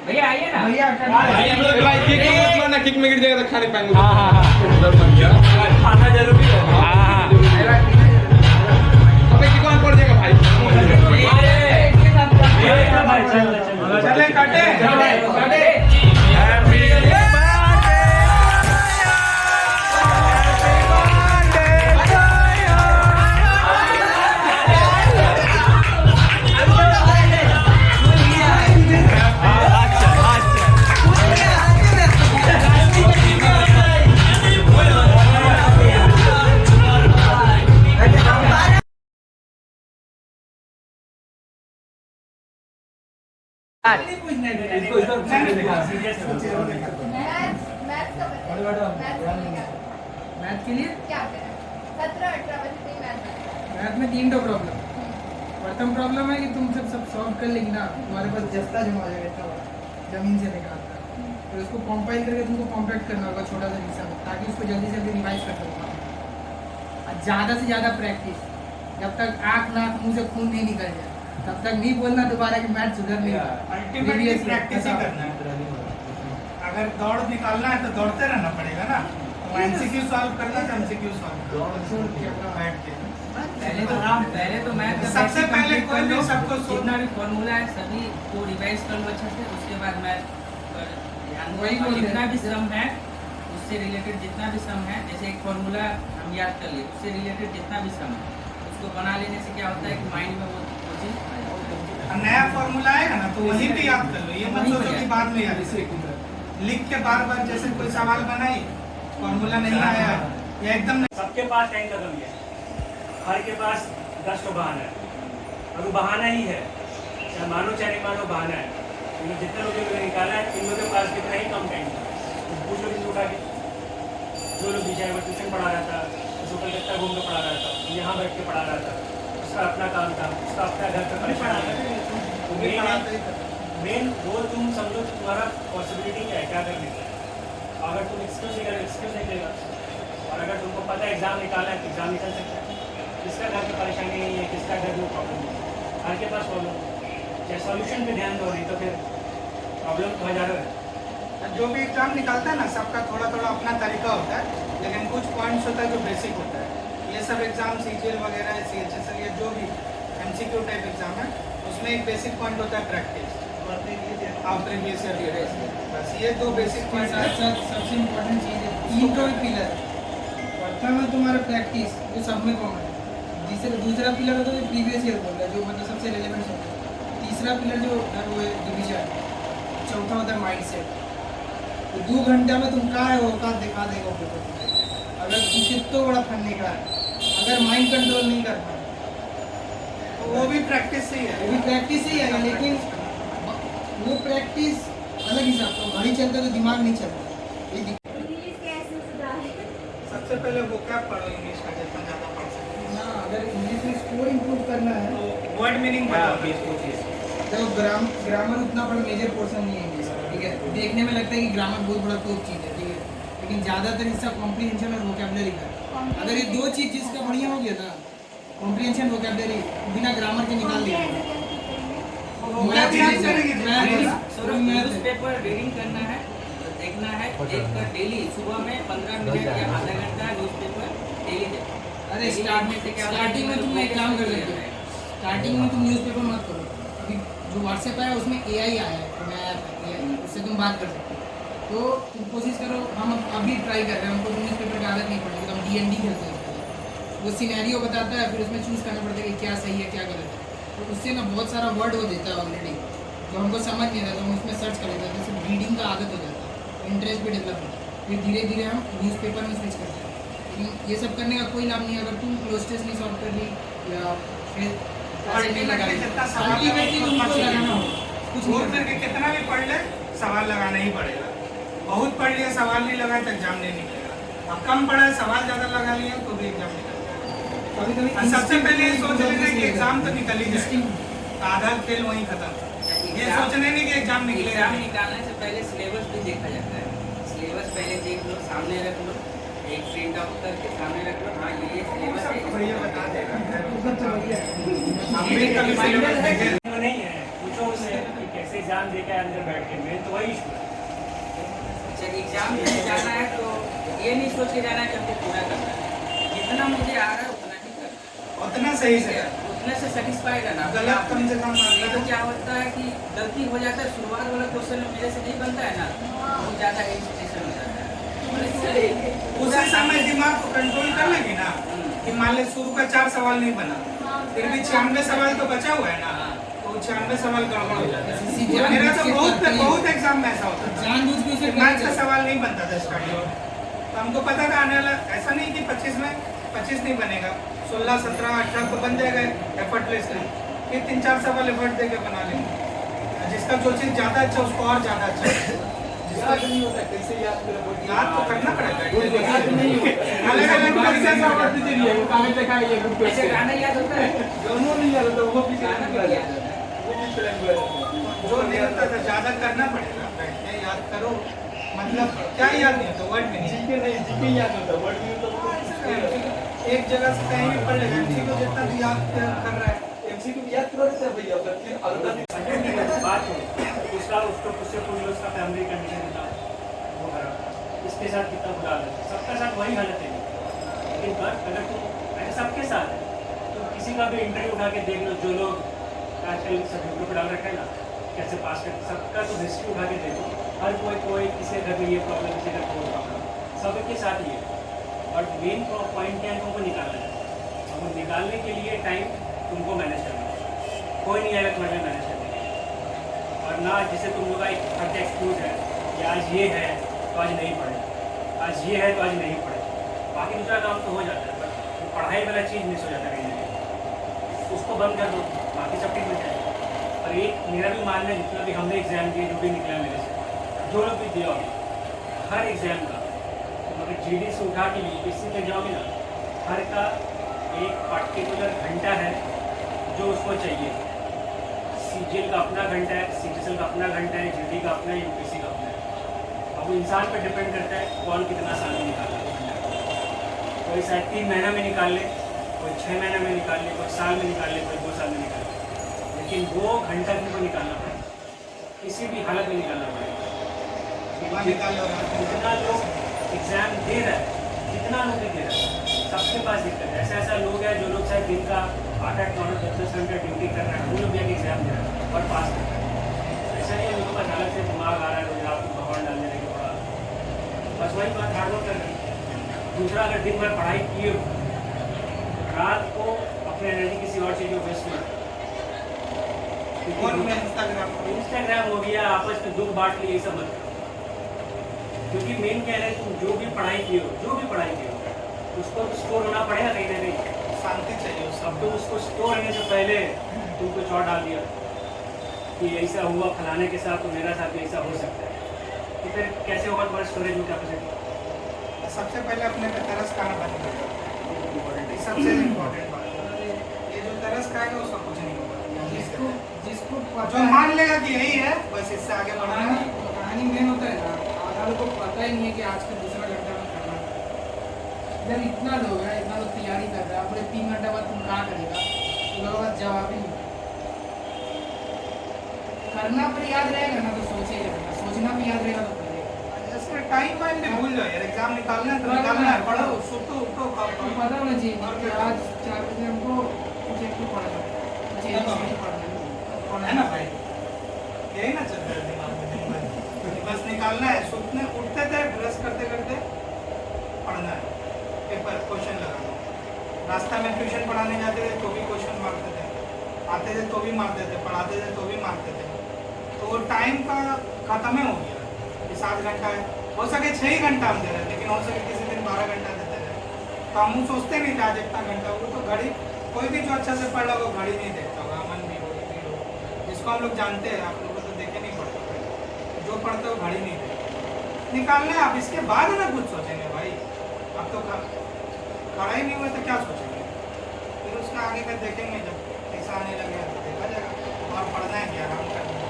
भैया आइए ना भैया किक में गिर जाएगा तो खाने पाएंगे। खाना जरूरी है। अबे किक कौन पड़ जाएगा भाई। चले काटे काटे। मैथ के लिए क्या करें 17-18 बजे मैथ में 3 प्रॉब्लम। प्रथम प्रॉब्लम है कि तुम सब सॉल्व कर लेगी ना, तुम्हारे पास जस्ता जमा हो जाएगा जमीन से निकालता, तो उसको कंपाइल करके तुमको कॉम्पैक्ट करना होगा छोटा सा हिस्सा में, ताकि उसको जल्दी से जल्दी रिवाइज कर सकूँ। ज़्यादा से ज़्यादा प्रैक्टिस, जब तक आँख नाक मुँह से खून नहीं निकल जाए तब तक नहीं बोलना दोबारा कि मैथ सुधर नहीं रहा। अल्टीमेटली प्रैक्टिस ही करना है। अगर दौड़ निकालना है तो दौड़ते रहना पड़ेगा ना। तो एमसीक्यू सॉल्व करना है तो एमसीक्यू सॉल्व बैठ के। पहले तो मैथ सबसे पहले कोई भी सबको जितना भी फॉर्मूला है सभी को रिवाइज कर लो अच्छे से, उसके बाद मैथ वही जितना भी सम है उससे रिलेटेड जितना भी सम है, जैसे एक फॉर्मूला हम याद कर लिए उससे रिलेटेड जितना भी सम है उसको बना लेने से क्या होता है कि माइंड में वो चीज नया फॉर्मूला आएगा ना तो वहीं पे याद कर लो। ये मत सोचो कि बाद में याद लिख के बार बार जैसे कोई सवाल बनाई फॉर्मूला नहीं आया या एकदम सबके पास 10 कदम है, हर के पास 10 तो बहाना है, और वो बहाना ही है, चाहे मानो चाहे नहीं मानो बहाना है। क्योंकि जितने लोगों ने निकाला है इन लोगों के पास कितना ही कम टाइम था, तो पूछ लो किसी उठा के। जो लोग बीच में ट्यूशन पढ़ा रहा था, उसको कलकत्ता घूम के पढ़ा रहा था, यहाँ बैठ के पढ़ा रहा था, उसका अपना काम था, उसका अपना घर पर परेशान था। मेन रोल तुम समझो कि तुम्हारा पॉसिबिलिटी क्या है, क्या करने का। अगर तुम एक्सक्यूज नहीं करोगे एक्सक्यूज निकलेगा, और अगर तुमको पता है एग्जाम निकाला है तो एग्जाम निकल सकता है। किसका घर की परेशानी नहीं है, किसका घर में प्रॉब्लम है, हर के पास प्रॉब्लम है। चाहे सॉल्यूशन पे ध्यान दो, नहीं तो फिर प्रॉब्लम तो हजारों है। जो भी एग्जाम निकालता है ना सबका थोड़ा थोड़ा अपना तरीका होता है, लेकिन कुछ पॉइंट्स होता है जो बेसिक होता है। ये सब एग्जाम सीजीएल वगैरह CHSL या जो भी MCQ टाइप एग्जाम है उसमें एक बेसिक पॉइंट होता है प्रैक्टिस और प्रीवियस ईयर। बस ये 2 बेसिक पॉइंट है। सबसे इम्पोर्टेंट चीज़ है 3 पिलर। प्रथम है तुम्हारा प्रैक्टिस जो सब में कॉमन है, दूसरा पिलर होता है प्रीवियस ईयर बोल रहा है जो मतलब सबसे रिलेवेंट होता है, तीसरा पिलर जो है वो डिवीजन, चौथा होता है माइंड सेट। तो 2 घंटे में तुम कहाँ है वो औकात दिखा देगा पेपर। अगर तुम कितना बड़ा फन निकला है, अगर माइंड कंट्रोल नहीं कर पाए तो वो भी प्रैक्टिस ही है। वो भी प्रैक्टिस ही है, लेकिन वो प्रैक्टिस अलग हिसाब का, घड़ी चलता तो दिमाग नहीं चलता। ये इंग्लिश कैसे सुधारें? सबसे पहले वोकैब पढ़ो इंग्लिश का जितना ज़्यादा पढ़ सकते ना, अगर इंग्लिश में स्कोर इम्प्रूव करना है हो। वर्ड मीनिंग बताओ इसको। तो ग्रामर उतना बड़ा मेजर पोर्शन नहीं है इंग्लिश का, ठीक है। देखने में लगता है कि ग्रामर बहुत बड़ा टॉप चीज़ है, ठीक है, लेकिन ज़्यादातर हिस्सा कॉम्प्रीहेंशन और वोकेबलरी का है। अगर ये 2 चीज़ जिसका बढ़िया हो गया ना, कॉम्प्रीहेंशन वोकेबलरी, बिना ग्रामर के निकाल दिया। न्यूज़पेपर रीडिंग करना है, देखना है, एक डेली सुबह में 15 मिनट या आधा घंटा न्यूज़पेपर डेली देखो। अरे स्टार्टिंग में तुम एक काम कर लेते हो, स्टार्टिंग में तुम न्यूज़पेपर मत करो। अभी जो व्हाट्सएप आया उसमें AI आया है, उससे तुम बात कर सकते हो। तो तुम कोशिश करो, हम अभी ट्राई कर रहे हैं, हमको न्यूज़पेपर की आदत नहीं पड़ेगी, तो हम D&D खेलते हैं। वो सिनेरियो बताता है, फिर उसमें चूज़ करना पड़ता है कि क्या सही है क्या गलत है। तो उससे ना बहुत सारा वर्ड वो देता है ऑलरेडी, जो हमको समझ नहीं आता तो हम उसमें सर्च कर लेते हैं, जैसे रीडिंग का आदत हो जाता है, इंटरेस्ट भी डेवलप होता है, फिर धीरे धीरे हम न्यूज़पेपर में स्विच करते हैं। लेकिन ये सब करने का कोई लाभ नहीं है अगर तुम क्लोज नहीं सॉल्व कर ली या फिर अल्टीमेटली जितना सवाल अल्टीमेटली तुमको लगाना हो कुछ घूर नहीं करके कितना भी पढ़ ले सवाल लगाना ही पड़ेगा। बहुत पढ़ लिया सवाल नहीं लगाए तो एग्जाम नहीं निकलेगा। अब कम पढ़ा है सवाल ज़्यादा लगा लिए तो भी एग्जाम निकलेगा। कभी कभी और सबसे पहले ये सोच लेना कि एग्जाम तो निकल ही जाएगा, आधा खेल वहीं खत्म। ये सोचने नहीं कि एग्जाम निकलेगा। एग्जाम निकालने से पहले सिलेबस भी देखा जाता है। सिलेबस पहले देख लो, सामने रख लो, एक प्रिंट आउट करके सामने रख लो, हाँ ये सिलेबस है। भैया बता देगा। हम हम भी कभी सिलेबस देखे वो नहीं है, पूछो उससे कि कैसे एग्जाम दे के अंदर बैठ के, मैं तो वही इशू है। अच्छा एग्जाम में जाना है तो ये नहीं सोच के जाना है कि हमको पूरा करना है, जितना मुझे आ रहा है उतना ही करना उतना सही से है, उतने से सेटिस्फाइड रहना। गलत कम से कम नहीं तो क्या होता है कि गलती हो जाता है, शुरुआत वाला क्वेश्चन में मेरे से नहीं बनता है ना, बहुत ज़्यादा एजिटेशन हो जाता है। उसी समय दिमाग को कंट्रोल कर लेगी ना कि मान ले शुरू का 4 सवाल नहीं बना, फिर भी 96 सवाल तो बचा हुआ है ना, तो 96 सवाल गड़बड़ हो जाता है। मेरा तो बहुत एग्जाम में ऐसा होता था, जानबूझ के उसे मैथ्स का सवाल नहीं बनता था स्टार्टिंग में, तो हमको पता था आने वाला ऐसा नहीं कि 25 में 25 नहीं बनेगा, 16, 17, 18 तो बन जाएगा एफर्टलेस नहीं, फिर 3-4 सवाल एफर्ट दे के बना लेंगे। जिसका जो चीज़ ज़्यादा अच्छा उसको और ज़्यादा अच्छा याद नहीं होता कैसे याद करें। याद तो करना पड़ेगा। याद नहीं होता। अलग-अलग तरीके से बात चलिए वो कागज दिखाइए ये ग्रुप ऐसे गाना याद होता है, दोनों नहीं याद होता, वो भी गाना याद भी होता याद होता है। वो भी ट्रायंगुलर जो नहीं होता था ज़्यादा करना पड़ेगा, बैठ के याद करो। मतलब क्या याद नहीं होता, वर्ड में नहीं, जीके नहीं, जीके याद होता, वर्ड भी होता। एक जगह से कहीं भी पढ़ लेगा, एमसी को जितना भी याद कर रहा है एमसी को याद करो देते हैं भैया, फिर अगला बात हो उसका उसको उससे पूछ लो, उसका फैमिली कंडीशन था वो खराब, इसके साथ कितना बुरा हालत है, सबका साथ वही हालत है। लेकिन बस अगर तुम ऐसे सबके साथ है तो किसी का भी इंटरव्यू उठा के देख लो, जो लोग आजकल सब यूट्यूब पर डाल रखे हैं ना कैसे पास करते, सबका तो हिस्ट्री उठा के देखो, हर कोई किसी के घर में ये प्रॉब्लम, किसी का वो प्रॉब्लम, सबके साथ ही है। और मेन पॉइंट क्या है, तुमको निकालना है, और निकालने के लिए टाइम तुमको मैनेज करना है, कोई नहीं आएगा तुम्हारे लिए मैनेज करने के लिए। और ना जैसे तुम लोग का एक हर एक्सक्यूज है कि आज ये है तो आज नहीं पढ़े, आज ये है तो आज नहीं पढ़े, बाकी दूसरा काम तो हो जाता है, पर वो पढ़ाई वाला चीज़ मिस हो जाता है कहीं ना कहीं, उसको बंद कर दो, बाकी सब ठीक हो जाएगा। और एक मेरा भी मानना है, जितना भी हमने एग्ज़ाम दिए, जो भी निकला मेरे से, जो लोग भी दिया होगा हर एग्ज़ाम का, तो अगर GD से उठा के UPSC तक जाओगे ना, हर का एक पार्टिकुलर घंटा है जो उसको चाहिए। CGL का अपना घंटा है, CGL का अपना घंटा है, GD का अपना है, UPSC का अपना है। अब वो इंसान पर डिपेंड करता है कौन कितना साल में निकाल ले, कोई शायद 3 महीना में निकाल ले, कोई 6 महीना में निकाल ले, कोई साल में निकाल ले, कोई 2 साल में निकाल ले, लेकिन वो घंटा तुमको निकालना पड़ेगा, किसी भी हालत में निकालना पड़ेगा। जितना लोग एग्ज़ाम दे रहा है, जितना लोग दे रहा है, सबके पास दिक्कत है। ऐसा लोग हैं जो लोग शायद दिन का 8-8, 9-9, 10-10 घंटे ड्यूटी कर रहे हैं, वो लोग भी एग्जाम दे रहे हैं और पास कर रहे हैं। ऐसा नहीं है लोगों का अलग से दिमाग आ रहा है, रोज रात को भगवान डाल देने के बाद बस वही बात हार्ड वर्क कर रहे हैं। दूसरा, अगर दिन भर पढ़ाई किए हो, रात को अपने एनर्जी किसी और चीज़ में वेस्ट नहीं, इंस्टाग्राम हो गया, आपस में दुख बांट लिए, ये सब मत करो। क्योंकि मेन क्या है, तुम जो भी पढ़ाई की हो, उसको स्टोर होना पड़ेगा कहीं ना कहीं, शांति चाहिए उसको। अब तो उसको स्टोर होने से पहले तुम कुछ और डाल दिया कि ऐसा हुआ फलाने के साथ, तो मेरा साथ भी ऐसा हो सकता है, तो फिर कैसे होगा तुम्हारा स्टोरेज में कैपेसिटी? सबसे पहले अपने पे तरस खाना बंद कर दो, सबसे इम्पोर्टेंट बात है। ये जो तरस खाएगा उसका कुछ नहीं होगा, जिसको जो मान लेगा कि यही है बस इससे आगे बढ़ना है। कहानी मेन होता है ना, आधा लोग को पता ही नहीं है कि आज का दूसरा घंटा में करना है। इधर इतना लोग है, इतना लोग तैयारी कर रहा है, पूरे 3 घंटे बाद तुम कहाँ करेगा, तो लोगों का जवाब ही नहीं करना पर याद रहेगा ना तो सोचेगा, सोचना भी याद रहेगा तो करेगा। जैसे टाइम वाइम भी भूल जाओ यार, एग्जाम निकालना है तो निकालना है, पढ़ो, सुतो उठो, खाओ। तो पता होना चाहिए कि आज 4 बजे हमको कुछ एक तो पढ़ना है, कुछ एक तो पढ़ना है ना भाई, यही ना चलता है दिमाग में दिन भर, बस निकालना है। सुतने उठते थे, ब्रश करते करते पढ़ना है, पेपर क्वेश्चन लगाना। रास्ता में ट्यूशन पढ़ाने जाते थे तो भी क्वेश्चन मारते थे, आते थे तो भी मारते थे, पढ़ाते थे तो भी मारते थे। तो वो टाइम का खत्म ही हो गया कि 7 घंटा है, हो सके 6 ही घंटा हम दे रहे हैं, लेकिन हो सके किसी दिन 12 घंटा देते रहे। तो हम सोचते नहीं थे आज इतना घंटा होगा, तो घड़ी कोई भी जो अच्छा से पढ़ रहा होगा घड़ी नहीं देखता होगा, अमन भी हो जिसको हम लोग जानते हैं, आप लोगों को तो देखे नहीं पड़ता, जो पढ़ते हो घड़ी नहीं देखता निकालना है। आप इसके बाद ना कुछ सोचेंगे भाई, अब तो खड़ा ही नहीं हुआ तो क्या सोचेंगे, फिर उसका आगे का देखेंगे, जब पैसा आने लगे तो देखा जाएगा। और पढ़ना है क्या, आराम करना है।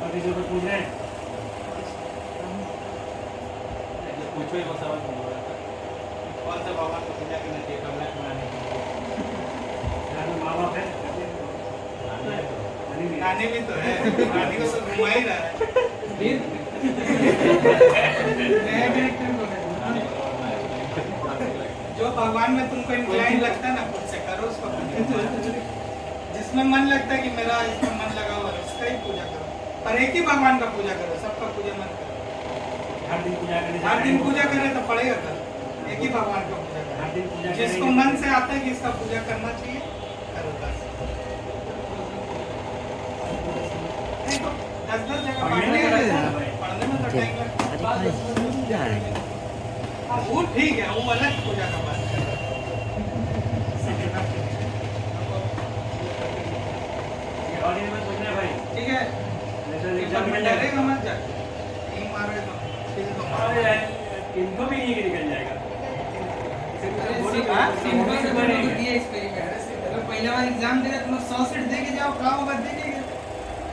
अभी जो पूछ रहे हैं पूछो ही वो सवाल तुम बोला था कौन सा भगवान को पूजा करना चाहिए कमला बनाने के लिए? माँ बाप है, नानी भी तो है, नानी को तो घुमा ही रहा है। नया कैरेक्टर को है। जो भगवान में तुमको इंक्लाइन लगता है ना, खुद से करो उसको। जिसमें मन लगता है कि मेरा इसमें मन लगा हुआ है, उसका ही पूजा करो, पर एक ही भगवान का पूजा करो, सबका पूजा मत करो। हर दिन पूजा करने हर दिन पूजा करे तो पड़ेगा कल, एक ही भगवान का पूजा हर दिन पूजा करो। जिसको मन से आता है कि इसका पूजा करना चाहिए, करो बस। नहीं तो 10-10 जगह पढ़ने में तो टाइम लगता है। हाँ वो ठीक है, वो अलग पूजा का बात है। और ये मत पूछना भाई, ठीक है, एग्जाम में डरेगा मत जा, नहीं मारे तो सीधे तो मारो। अरे यार, इनको भी नहीं निकल जाएगा। पहला बार एग्जाम दे रहे तुम 100 सीट दे के जाओ, क्या होगा, दे के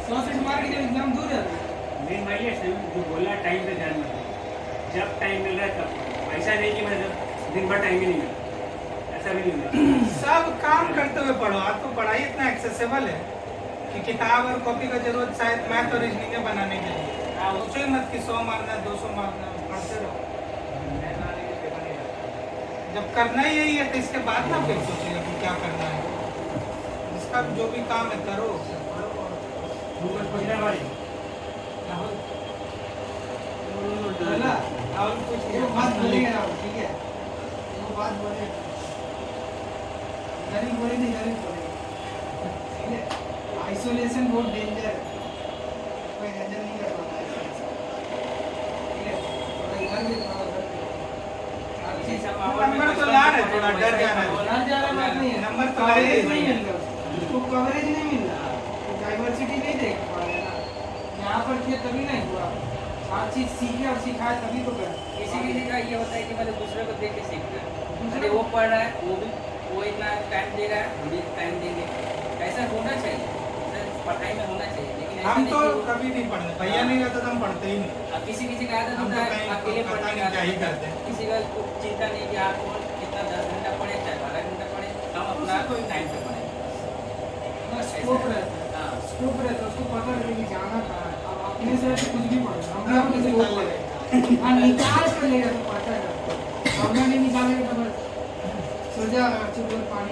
100 सीट मार के जब एग्जाम दूर जाता है। नहीं भाई, ये जो बोला टाइम पे ध्यान मत दो, जब टाइम मिल रहा है तब। ऐसा नहीं कि मतलब दिन भर टाइम ही नहीं मिला, ऐसा भी नहीं होगा। सब काम करते हुए पढ़ो। आज तो पढ़ाई इतना एक्सेसिबल है कि किताब और कॉपी का जरूरत शायद मैथ और रीजनिंग बनाने के लिए। सोचो ही मत कि 100 मारना 200 मारना, पढ़ते रहो। जब करना ही यही है तो इसके बाद ना फिर सोचेगा कि क्या करना है। इसका जो भी काम है करो, कुछ पूछना भाई, राहुल कुछ वो बात बोलेगा राहुल, ठीक है, वो बात बोलेगा, गरीब बोले नहीं, गरीब बोलेगा, ठीक है। आइसोलेशन बहुत डेंजर है, कोई हैंडल नहीं कर पाता है, ठीक है। थोड़ा इधर भी, थोड़ा उधर भी। नंबर तो ला रहे, थोड़ा डर जा रहा है। बोलना जा रहा बात नहीं है, नंबर तो कवरेज नहीं मिल रहा उसको, कवरेज नहीं मिल रहा, डाइवर्सिटी नहीं देख पा रहे ना। यहाँ पर किया तभी नहीं हुआ, हर चीज सीखे और सिखाए तभी तो कर। किसी का ये होता है कि मतलब दूसरे को देख के सीखता है। अरे वो पढ़ रहा है, वो इतना टाइम दे रहा है, हम भी टाइम देंगे, ऐसा होना चाहिए, पढ़ाई में होना चाहिए। लेकिन ऐसा हम नहीं तो कि- कभी नहीं पढ़ते, भैया नहीं रहता तो हम पढ़ते ही नहीं। अब किसी का आदत हम होता तो है कहीं अकेले पता पढ़ने नहीं का, क्या ही करते हैं। किसी का चिंता नहीं कि आप कौन कितना 10 घंटा पढ़े चाहे 12 घंटा पढ़े, हम अपना टाइम पे पढ़े। स्कोप रहता है, हाँ, स्कोप रहता है, उसको पता है कि जाना कहाँ है। अब अपने से तो कुछ भी पढ़े, हम अपने से निकाल वो लेंगे। पढ़े, हाँ निकाल कर लेगा तो पता है, अब नहीं निकालेगा तो बस सोचा चुप कर पानी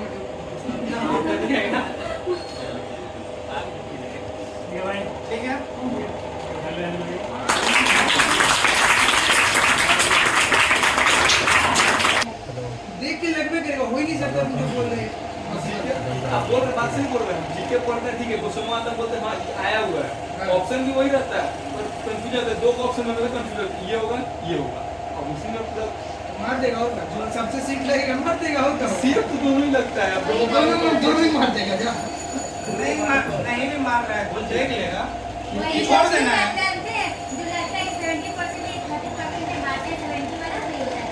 ये भाई ठीक है। देख के लगभग करेगा, हो ही नहीं सकता तुम जो बोल रहे हैं। आप बोल रहे बात सही बोल रहे हैं, जीके पढ़ते हैं ठीक है, क्वेश्चन में आता बोलते हैं हाँ आया हुआ है, ऑप्शन भी वही रहता है, पर कंफ्यूज होता है, दो ऑप्शन में कंफ्यूज, ये होगा ये होगा, अब उसी में मार देगा और क्या, जो सबसे सीख लगेगा मार देगा और क्या, सीख तो दोनों ही लगता है। अब दोनों ही मार देगा जा। नहीं भी मार रहा है तो देख लेगा, वही छोड़ देना है। जानते हैं जो लगता है 70% या 30% के बाद 70 वाला सही होता है।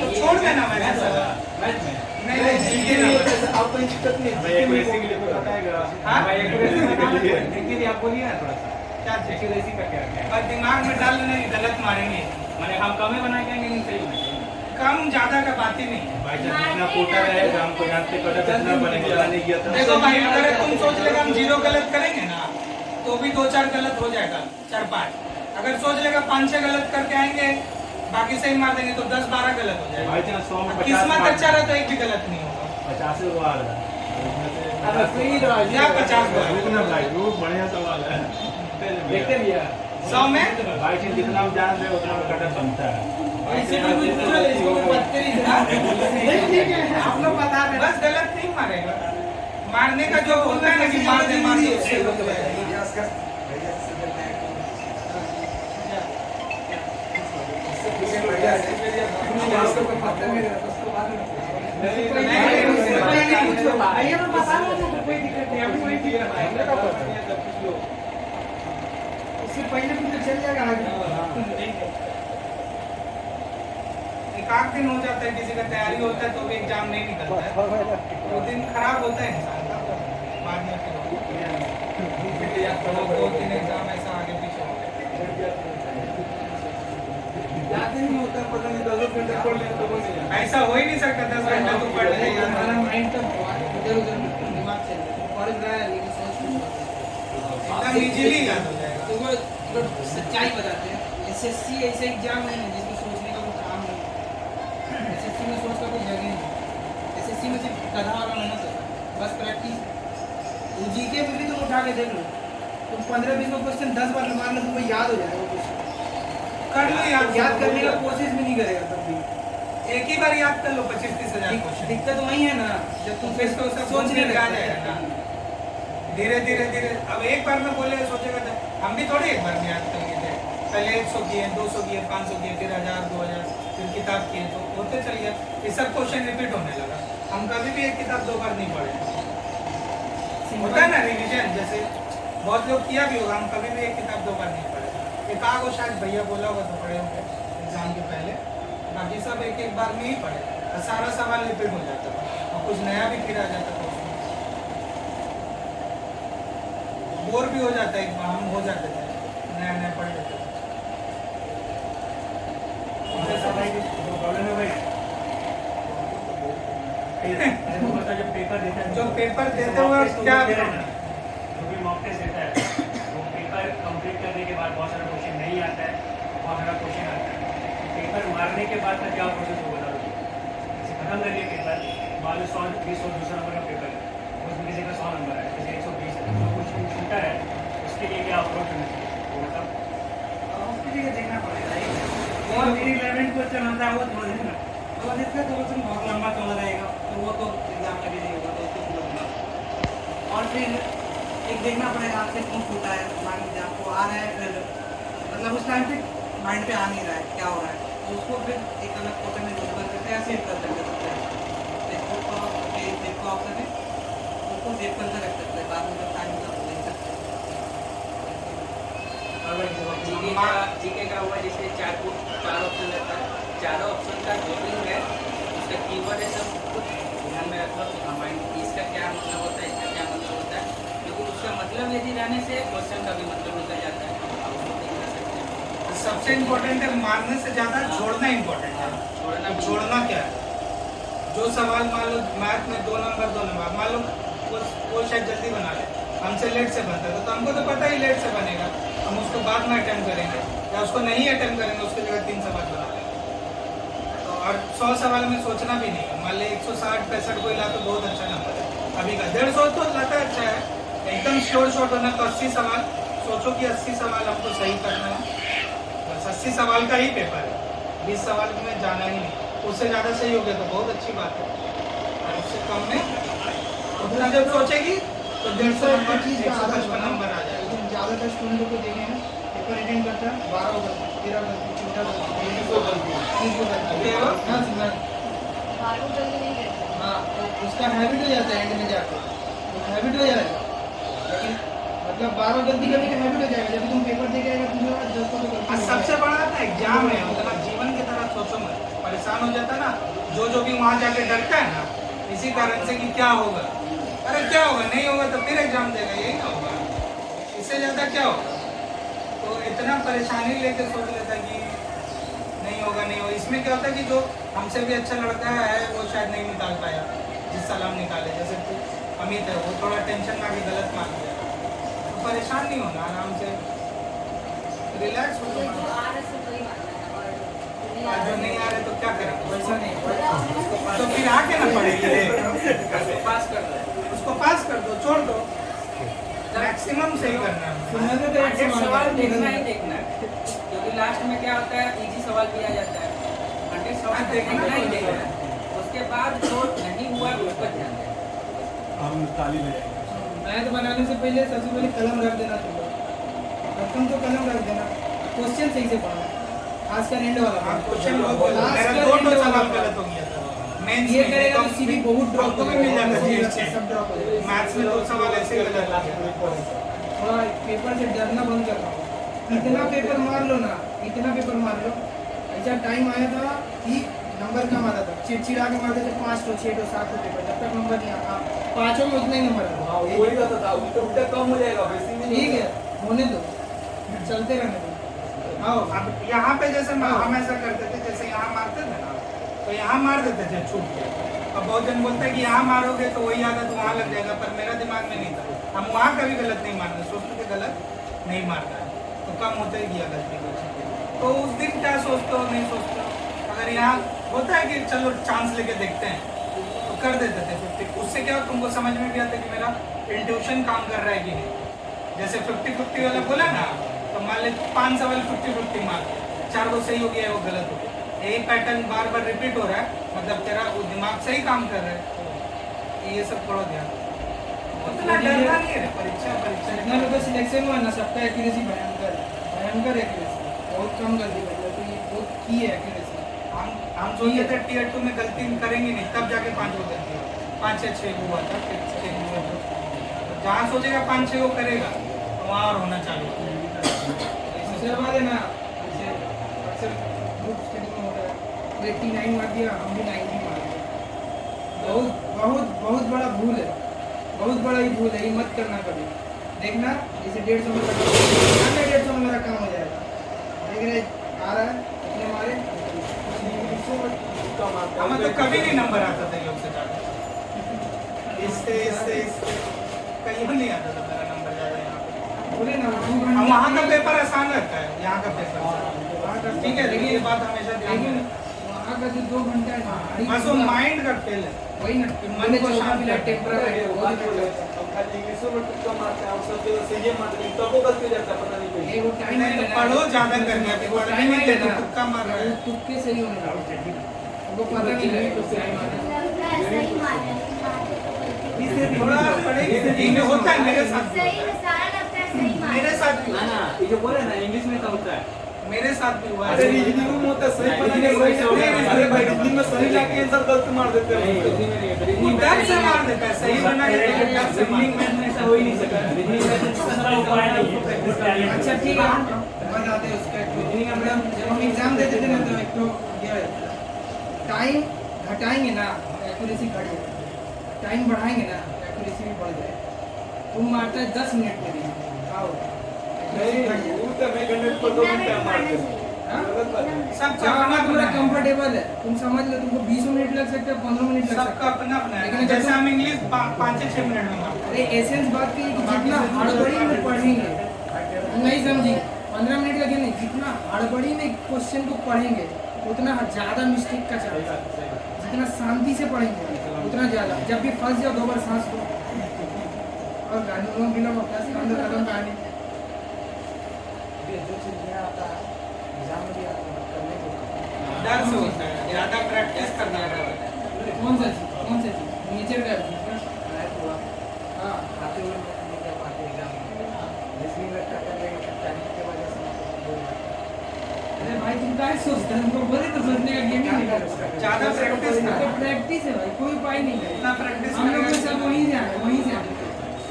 तो छोड़ देना मैंने सगा। मैथ में नहीं नहीं जीके नहीं होता। आप कोई दिक्कत नहीं है, जीके में के लिए बताएगा। हाँ? भाई एक्यूरेसी के लिए जीके लिए आप बोलिए ना थोड़ा सा, क्या चाहिए? एक्यूरेसी का क्या है? और दिमाग में डाल नहीं, गलत मारेंगे। माने हम कम ही बना के आएंगे, नहीं सही बनाएंगे। कम ज्यादा का बात ही नहीं है। भाई जब जितना कोटा रहेगा हमको जानते कटा कितना बनेगा नहीं किया था। देखो भाई, अगर तुम सोच लेगा हम 0 गलत करेंगे ना, तो भी 2-4 गलत हो जाएगा, 4-5। अगर सोच लेगा 5-6 गलत करके आएंगे, बाकी सही मार देंगे तो 10-12 गलत हो जाएगा। भाई चाहे 100 में 50 किस्मत अच्छा रहा तो एक भी गलत नहीं होगा। 50 से वो आ रहा है। क्या 50 रुकना भाई, वो बढ़िया सवाल है। देखते भैया 100 में भाई चीज जितना हम जान रहे उतना में कटर बनता है। ऐसे में कुछ पूछो, इसको मैं बात करी जरा। नहीं ठीक है, आप लोग बता रहे हैं। बस गलत नहीं मारेगा, मारने का जो होता है ना कि मार दे उससे रुक जाएगा। उससे पहले भी तो चल जाएगा आगे। एक आध दिन हो जाता है, किसी का तैयारी होता है तो भी एग्जाम नहीं निकलता है, वो दिन खराब होता है इंसान का। बाद में फिर 2-3 एग्जाम ऐसा आगे पीछे हो गया। याद ही नहीं होता, पता नहीं 10 घंटे पढ़ लिया तो बस ऐसा हो ही नहीं सकता 10 घंटे तो पढ़ ले हमारा माइंड तो इधर उधर दिमाग चल रहा है, पढ़ रहा है लेकिन सोच नहीं रहा है। एकदम इजीली याद हो जाएगा। तो वो सच्चाई बताते हैं, एसएससी ऐसे एग्जाम है ना जिसमें सोचने का कोई काम नहीं है। एसएससी में सोच का कोई जगह नहीं है। एसएससी में सिर्फ गधा वाला मेहनत होता है, बस प्रैक्टिस। जीके में भी तुम उठा के देख लो, तुम 15-20 में क्वेश्चन 10 बार मार लो तुमको याद हो जाएगा वो क्वेश्चन। कर लो याद करने का कोशिश भी नहीं करेगा तब भी। एक ही बार याद कर लो 25-30 हजार क्वेश्चन। दिक्कत वही है ना, जब तुम फिर तो सब सोचने लग जाएगा ना। धीरे धीरे धीरे अब एक बार में बोले सोचेगा था, हम भी थोड़े एक बार में याद कर लिए थे। पहले 100 किए, 200 किए, 500 किए, फिर 1000, 2000, फिर किताब किए, तो होते चल गया। ये सब क्वेश्चन रिपीट होने लगा। हम कभी भी एक किताब 2 बार नहीं पढ़े। होता है ना रिवीजन, जैसे बहुत लोग किया भी होगा, हम कभी भी एक किताब 2 बार नहीं पढ़े। एक आगो शायद भैया बोला होगा तो पढ़े होंगे एग्जाम के पहले, बाकी सब एक एक बार में ही पढ़े। और सारा सवाल रिपीट हो जाता था और कुछ नया भी फिर आ जाता था उसमें। बोर भी हो जाता है, हम हो जाते थे, नया नया पढ़ लेते थे। प्रॉब्लम है भाई, जब पेपर देता है, जो पेपर देते हुए क्या जो भी मॉक टेस्ट देता है, वो पेपर कंप्लीट करने के बाद बहुत सारा क्वेश्चन नहीं आता है, बहुत सारा क्वेश्चन आता है। पेपर मारने के बाद का क्या प्रोसेस होगा बता दो। जैसे खत्म कर लिए पेपर, मान लो 100-20 और दूसरा नंबर का पेपर है, उसमें किसी का 100 नंबर है, जैसे 120 है, तो कुछ छूटा है, उसके लिए क्या अप्रोच होना चाहिए वो बताओ। उसके लिए देखना पड़ेगा। और मेरी 11 क्वेश्चन आता है वो थोड़ा देखना, तो जितना तो बहुत लंबा चला रहेगा, तो वो तो एग्जाम में भी नहीं होगा, तो उसको समझना। और फिर एक देखना पड़ेगा आपसे कौन छूटा है, मान लीजिए आपको आ रहा है, मतलब उस टाइम पे माइंड पे आ नहीं रहा है क्या हो रहा है, तो उसको फिर एक अलग फोटो में नोट कर सकते हैं, सेव कर सकते हैं। फेसबुक का सेव का ऑप्शन है, उसको सेव करके रख सकते हैं, बाद में जब टाइम होगा तो देख सकते हैं। जीके का हुआ जैसे 4 ऑप्शन रहता है, चारों ऑप्शन का जो भी है उसका कीवर्ड है सब कुछ ध्यान में रखो। माइंड इसका क्या मतलब होता है, इसका क्या मतलब होता है, लेकिन उसका मतलब यदि रहने से क्वेश्चन का भी मतलब निकल जाता है। आप उसको देख ना सकते हैं। सबसे इम्पोर्टेंट है, मारने से ज्यादा जोड़ना इम्पोर्टेंट है। जोड़ना क्या है, जो सवाल मान लो मैथ में 2 नंबर, मान लो वो शायद जल्दी बना ले, हमसे लेट से बनता है, तो हमको तो पता ही लेट से बनेगा, हम उसको बाद में अटेम्प्ट करेंगे, या उसको नहीं अटेम्प्ट करेंगे, उसकी जगह 3 सवाल बना लेंगे। तो और 100 सवाल में सोचना भी नहीं है। मान ली 160-65 कोई ला तो बहुत अच्छा नंबर है। अभी का 150 तो लाता अच्छा है, एकदम श्योर शॉट होना तो 80 सवाल। सोचो कि 80 सवाल हमको सही करना है, बस 80 सवाल का ही पेपर है, 20 सवाल में जाना ही नहीं। उससे ज़्यादा सही हो गया तो बहुत अच्छी बात है, और उससे कम में उतना जब सोचेगी तो 150 नंबर 155 नंबर आ जाएगा। लेकिन ज़्यादातर स्टूडेंटों को देखे हैं पेपर अटेंड करता है 12 गलती, 13 गलती, 14 गलती, 30 गलती, 30 गलती। हाँ सिमरन, बालू जल्दी नहीं करते। हाँ तो उसका हैबिट हो जाता है एंड में जाकर, तो हैबिट हो जाएगा। लेकिन मतलब 12 गलती करने का हैबिट हो जाएगा, जब तुम पेपर दे के तुम 10 को तो गलती और सबसे बड़ा ना एग्जाम है, उतना जीवन की तरह सोचो मत, परेशान हो जाता ना जो भी वहाँ जाके डरता है ना, इसी कारण से कि क्या होगा, अरे क्या होगा, नहीं होगा तो फिर एग्जाम देगा, यही ना होगा, इससे ज़्यादा क्या होगा। तो इतना परेशानी लेके सोच लेता कि नहीं होगा नहीं होगा। इसमें क्या होता है कि जो हमसे भी अच्छा लड़का है वो शायद नहीं निकाल पाया जिस साल हम निकाले, जैसे तू अमित है, वो थोड़ा टेंशन में आके गलत मान गया। तो परेशान नहीं होना, आराम से रिलैक्स हो जो जाना। आ रहा है सिर्फ वही मानना है, और और जो नहीं आ रहे तो क्या करेंगे, वैसा नहीं। तो फिर आके ना पड़ेगी, पास कर दो। उसको पास कर दो, छोड़ दो, मैक्सिमम सही करना है। सुनने तो एक 100 सवाल देखना ही देखना है, क्योंकि लास्ट में क्या होता है इजी सवाल भी आ जाता है। 100 सवाल देखना ही देखना है, उसके बाद जो नहीं हुआ उस पर ध्यान दें। हम ताली बजाएंगे। मैथ बनाने से पहले सबसे पहले कलम रख देना तुम लोग, और तुम तो कलम रख देना, क्वेश्चन सही से पढ़ना, खासकर एंड वाला क्वेश्चन Last मेरा का दो end वाला सवाल part। गलत हो गया था। मेंस ये में करेगा तो कम- सीधी बहुत ड्रॉप आपको भी मिल जाता है सब ड्रॉप हो जाएगा। मैथ्स में 2 सवाल ऐसे ही गलत हो गया। थोड़ा पेपर से डरना बंद कर रहा हूँ, इतना पेपर मार लो ना, इतना पेपर मार लो। ऐसा टाइम आया था कि नंबर कम आता था, चिड़चिड़ा के मारते थे 5 तो 6 तो 7 तो पेपर, जब तक नंबर नहीं आता 5 में उतना ही नंबर आता हाँ, वही रहता था, उल्टा कम हो जाएगा, वैसे नहीं ठीक है, होने दो, चलते रहने दो। आओ अब यहाँ पे जैसे हम ऐसा करते थे, जैसे यहाँ मारते थे ना, तो यहाँ मार देते थे छूट के। अब बहुत जन बोलते हैं कि यहाँ मारोगे तो वही आदत वहाँ लग जाएगा, पर मेरा दिमाग में नहीं था। हम वहाँ कभी गलत नहीं मारते, सोचते थे गलत नहीं मारना है, तो कम होते ही गया गलती को। तो उस दिन क्या सोचते हो नहीं सोचते हो, अगर यहाँ होता है कि चलो चांस लेके देखते हैं, तो कर देते थे 50। उससे क्या तुमको समझ में भी आता कि मेरा इंट्यूशन काम कर रहा है कि नहीं। जैसे 50-50 वाला बोला ना, तो मान ले 5 सवाल 50-50 मार, 4 वो सही हो गया है, वो गलत हो गया। यही पैटर्न बार बार रिपीट हो रहा है, मतलब तेरा वो दिमाग सही काम कर रहा है। ये सब थोड़ा ध्यान, उतना डरना नहीं है परीक्षा जितना लोग सिलेक्शन हुआ ना, सबका एक्यूरेसी भयंकर भयंकर एक्यूरेसी, बहुत कम गलती कर रहे, तो ये बहुत की है एक्यूरेसी। हम सोचे थे टीयर 2 में गलती करेंगे नहीं, तब जाके 5 वो गलती हुआ, 5 या 6 हुआ था, फिर 6 हुआ था। जहाँ सोचेगा 5-6 वो करेगा, तो वहाँ और होना चालू होगा। दूसरा बात है ना, जैसे अक्सर ग्रुप स्टडी में होता है, वो 89 मार दिया, हम भी 90 मार दिया, बहुत बहुत बहुत बड़ा भूल है, बहुत बड़ा ही भूल है, ये मत करना कभी। देखना जैसे 150 में लगा, 150 में मेरा काम हो जाएगा, देख रहे आ रहा है, इतने मारे, हमें तो कभी नहीं नंबर आता था लोग से ज़्यादा, इससे कहीं भी नहीं आता था मेरा नंबर ज़्यादा यहाँ पे। बोले ना 2 हम घंटे वहाँ का पेपर आसान रहता है, यहाँ का पेपर ठीक है, लेकिन ये बात हमेशा ध्यान लेकिन में वहाँ का जो 2 घंटा है ना, बस वो माइंड का फेल है। वही ना, मन को शांत मिला करते हैं। टेम्परा इंग्लिशों में तुक्का मारते हैं, सब जगह से ये मारते हैं, तब वो गलती हो जाता है, पता नहीं क्यों। ये वो टाइम नहीं तो पढ़ो ज़्यादा करने पे, वो पढ़ने टाइम में है देखो ना, तुक्का मार रहा है। वो तुक्के से ही होने लगा, वो पता नहीं लगा तो टाइम आ रहा है। लगता है सही मार इससे थोड़ा पढ़ेगी, ये होता है मेरे साथ, सही में सारा लगता है सही मार मेरे साथ भी ना ना, ये जो बोले ना इंग्लिश में क्या होता है, मेरे साथ भी हुआ अरे है। रीजनिंग में होता है, सही पता नहीं सही से होता है। अरे भाई रीजनिंग में सही लाके आंसर गलत मार देते नहीं हैं। रीजनिंग में नहीं होता, वो रीजनिंग डर से मार देता है, सही बना के डर से मार रीजनिंग में ऐसा हो ही नहीं सकता, रीजनिंग में दूसरा उपाय नहीं है, प्रैक्टिस करनी है। अच्छा ठीक है, हम बताते हैं उसका एक रीजनिंग का, मतलब जब हम एग्जाम देते थे ना, तो एक तो ये टाइम घटाएंगे ना, एक्यूरेसी घट जाएगी, टाइम बढ़ाएंगे ना, एक्यूरेसी भी बढ़ जाएगी। तुम मारता है 10 मिनट में भी, आओ नहीं, वो तो मैं गणित पर 2 घंटे मारते हैं। हाँ? गलत बात है। सबका जहाँ अपना पूरा अपना है। कंफर्टेबल है, तुम समझ लो, तुमको 20 मिनट लग सकते हैं, 15 मिनट लग सकते सबका अपना अपना है। लेकिन जैसे जब हम इंग्लिश 5-6 मिनट में मारते अरे एसेंस बात की कि जितना हड़बड़ी में पढ़ेंगे, नहीं समझी, 15 मिनट लगे नहीं, जितना हड़बड़ी में क्वेश्चन को पढ़ेंगे उतना ज़्यादा मिस्टेक का चांस है, जितना शांति से पढ़ेंगे उतना ज़्यादा। जब भी फंस जाओ 2 बार सांस लो, और गानों में बिना अपना कांदो कदम कहानी हैं। डर से होता है, ज़्यादा प्रैक्टिस करना रहता है। कौन सा चीज़ नेचर का चीज़ हाँ अरे भाई तुम क्या सोचते हो, तुमको बोले तो सोचने का गेम ही नहीं है। ज़्यादा प्रैक्टिस तो ना, प्रैक्टिस है भाई, कोई उपाय नहीं है। इतना प्रैक्टिस हम लोग करेंगे, सब वहीं से आए, वहीं से आए।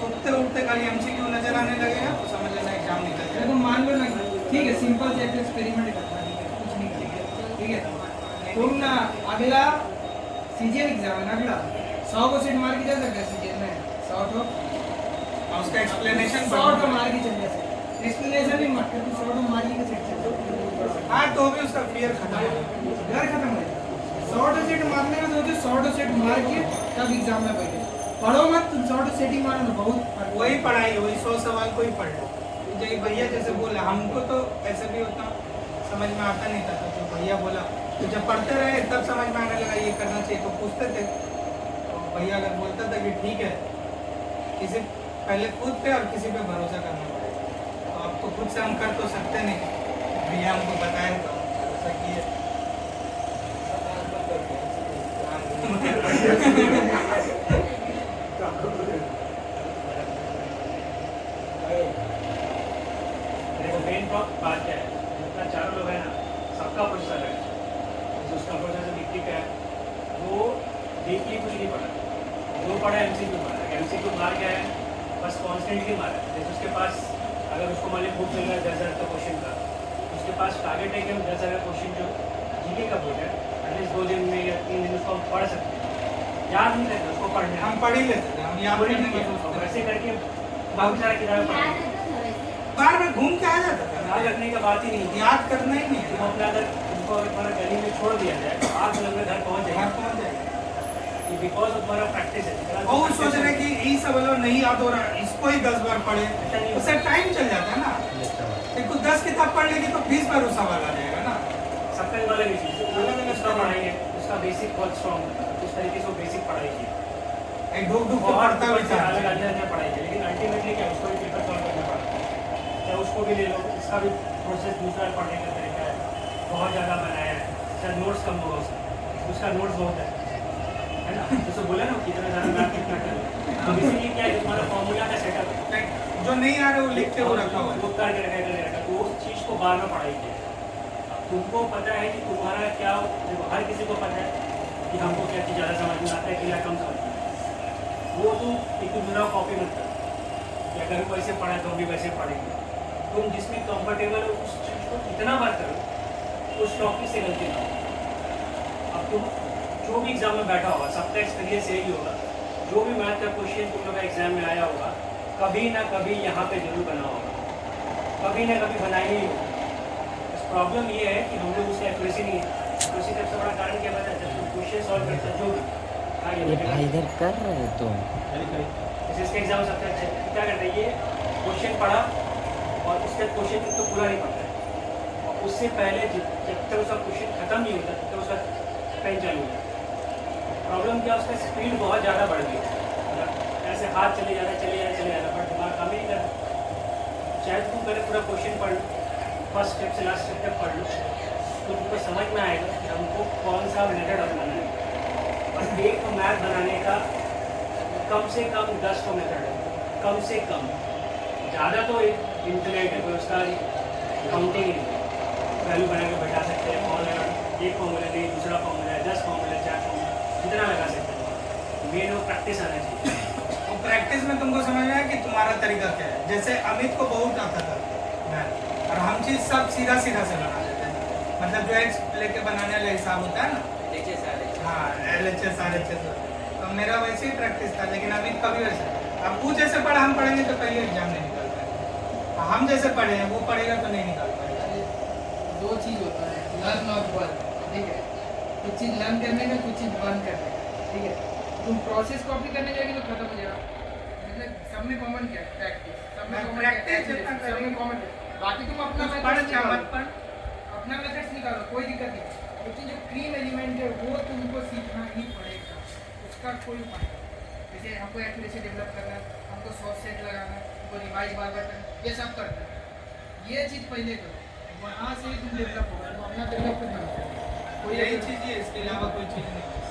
उठते उठते खाली MCQ नजर आने लगेगा तो समझ लेना एग्जाम निकल अरे जाएगा। तुम मान लो ना, ठीक है, सिंपल से एक एक्सपेरिमेंट करना, ठीक है, कुछ नहीं करेंगे, ठीक है। तुम ना अगला सीजीएल एग्जाम है ना, अगला 100 को सीट मार के जा सकते हैं सीजीएल में, 100 को और उसका एक्सप्लेनेशन 100 को मार के चल जा सकते, एक्सप्लेनेशन नहीं मारते, तुम 100 को मार के सीट चल हाँ, तो भी उसका फियर खत्म हो जाएगा। घर खत्म हो जाएगा। 100 सेट मारने का सोचो, 100 सेट मार के तब एग्जाम में बैठे, पढ़ो मत, तुम 100 सेट ही मारो ना, बहुत फर्क वही पढ़ाई, वही 100 सवाल को ही पढ़ लो। जय भैया जैसे बोला, हमको तो ऐसे भी उतना समझ में आता नहीं था, तो भैया बोला तो जब पढ़ते रहे तब समझ में आने लगा ये करना चाहिए, तो पूछते थे। तो भैया अगर बोलता था कि ठीक है, किसी पहले खुद पे और किसी पे भरोसा करना पड़ेगा। तो अब तो खुद से हम कर तो सकते नहीं, भैया हमको बताए तो भरोसा किए। डीपली कुछ नहीं पढ़ा, जो पढ़ा एमसीक्यू मारा। एमसीक्यू मार क्या है, बस कॉन्स्टेंटली मारा। जैसे उसके पास अगर उसको मान लीजिए बुक मिल रहा है 10,000 का क्वेश्चन का, उसके पास टारगेट है कि हम 10,000 का क्वेश्चन जो जीके का बुक है एटलीस्ट 2 दिन में या 3 दिन उसको हम पढ़ सकते हैं। याद नहीं रहता उसको पढ़ने, हम पढ़ ही लेते थे, हम याद पढ़ ही करने नहीं की किया। सोचते वैसे करके बहुत सारा किताबें याद पढ़ा, रहता था वैसे। बार बार घूम के आ जाता था, याद रखने का बात ही नहीं है। याद करना ही नहीं तुम है, अपना अगर तुमको अगर तुम्हारा गली में छोड़ दिया जाए तो 8 किलोमीटर घर पहुँच घर जाएगा, पहुंच जाएगा। बिकॉज ऑफ तुम्हारा प्रैक्टिस है। जितना तुम और वो practice सोच रहे करोगे, कि ये सब लोग नहीं याद हो रहा, इसको ही 10 बार पढ़े, ऐसा नहीं उससे टाइम चल जाता है ना। देखो 10 किताब पढ़ लेगी तो 20 बार वो सवाल आ जाएगा ना। सबका एक अलग ही चीज़ है। अलग-अलग उसका स्टाइल। पढ़ाएंगे, उसका बेसिक बहुत स्ट्रॉन्ग है, उस तरीके से वो बेसिक पढ़ाई की एक डूब डूब के बहुत पढ़ता ऊपर भी से था। अलग अलग पढ़ाई की, लेकिन अल्टीमेटली क्या उसको भी पेपर सॉल्व करना पड़ा। चाहे उसको भी ले लो, इसका भी प्रोसेस दूसरा पढ़ने का तरीका है, बहुत ज़्यादा बनाया है। शायद नोट्स कम होगा उसका नोट्स बहुत है ना। जैसे बोला ना कितना ज़्यादा मैथ कितना कर, तो इसीलिए क्या है तुम्हारा फॉर्मूला का सेटअप है, जो नहीं आ रहा वो लिख के वो रखा हुआ है। बुक करके रखा तो उस चीज़ को बार बार पढ़ाई की। अब तुमको पता है कि तुम्हारा क्या, देखो हर किसी को पता है कि हमको क्या चीज़ ज़्यादा समझ में आता है कि या कम समझ में आता है। वो तुम एक दूसरा कॉपी मत करो, या अगर वैसे पढ़ा तो भी वैसे पढ़ेंगे। तुम जिसमें कंफर्टेबल हो उस चीज़ को इतना बार करो उस टॉपिक से गलती ना हो। अब तुम जो भी एग्जाम में बैठा होगा, सबका एक्सपीरियंस यही होगा, जो भी मैथ का क्वेश्चन तुम लोग का एग्जाम में आया होगा कभी ना कभी यहाँ पे जरूर बना होगा, कभी ना कभी बना ही होगा। बस प्रॉब्लम ये है कि हम लोग उसका एक्यूरेसी नहीं है। एक्यूरेसी का सबसे बड़ा कारण क्या पता है, जब तुम क्वेश्चन सॉल्व करते हो जो भी ये भाई इधर कर रहे हो तुम। जैसे इसका एग्जाम सबसे अच्छा है, क्या करते हैं ये क्वेश्चन पढ़ा और उसका क्वेश्चन तो पूरा नहीं पढ़ता है, और उससे पहले जब तक उसका क्वेश्चन खत्म नहीं होता तब तक उसका पेन चालू होता है। प्रॉब्लम क्या, उसका स्पीड बहुत ज़्यादा बढ़ गई, मतलब ऐसे हाथ चले जा रहा बट दिमाग काम ही नहीं कर रहा। चाहे तुम पहले पूरा क्वेश्चन पढ़ लो, फर्स्ट स्टेप से लास्ट स्टेप तक पढ़ लो, तो तुमको समझ में आएगा कि हमको कौन सा मेथड अपनाना है। और एक मैथ बनाने का कम से कम 10 को मेथड है, कम से कम। ज़्यादा तो एक इंटरनेट है, कोई उसका काउंटिंग नहीं है, वैल्यू बना के बैठा सकते हैं, और एक फॉर्मूला नहीं दूसरा फॉर्मूला है, 10 फॉर्मूला 4 फॉर्मूला जितना लगा सकते हैं। मेन वो प्रैक्टिस आना चाहिए। तो प्रैक्टिस में तुमको समझ में आया कि तुम्हारा तरीका क्या है। जैसे अमित को बहुत आता था मैथ, और हम चीज़ सब सीधा सीधा से बना देते हैं, मतलब जो एक्स लेके बनाने वाला हिसाब होता है ना, हाँ LHS RHS, तो मेरा वैसे ही प्रैक्टिस था। लेकिन अमित कभी वैसे, अब वो जैसे पढ़ा हम पढ़ेंगे तो कहीं एग्जाम नहीं निकल पाएगा, हम जैसे पढ़े हैं वो पढ़ेगा तो नहीं निकल पाएगा। दो चीज़ होता है, लर्न और बर्न, ठीक है। कुछ चीज़ लर्न करने का, कुछ चीज़ बर्न करने का, ठीक है। तुम प्रोसेस कॉपी करने जाएगी तो खत्म हो जाएगा। मतलब सब में कॉमन क्या है, प्रैक्टिस। सब में मैं कॉमन practice क्या है, जितना सब में कॉमन है। बाकी तुम अपना कुछ methods पढ़ क्या निकालो, मत पढ़, अपना मेथड्स निकालो, कोई दिक्कत नहीं। लेकिन जो क्रीम एलिमेंट है वो तुमको सीखना ही पड़ेगा, उसका कोई उपाय नहीं। जैसे हमको एक्यूरेसी डेवलप करना है, हमको सॉफ्ट सेट लगाना है, हमको रिवाइज बार बार करना, ये सब करना है। ये चीज़ पहले करो, वहाँ से ही तुम डेवलप होगा, तो अपना डेवलप करना है। कोई यही चीज़ है, इसके अलावा कोई चीज़ नहीं।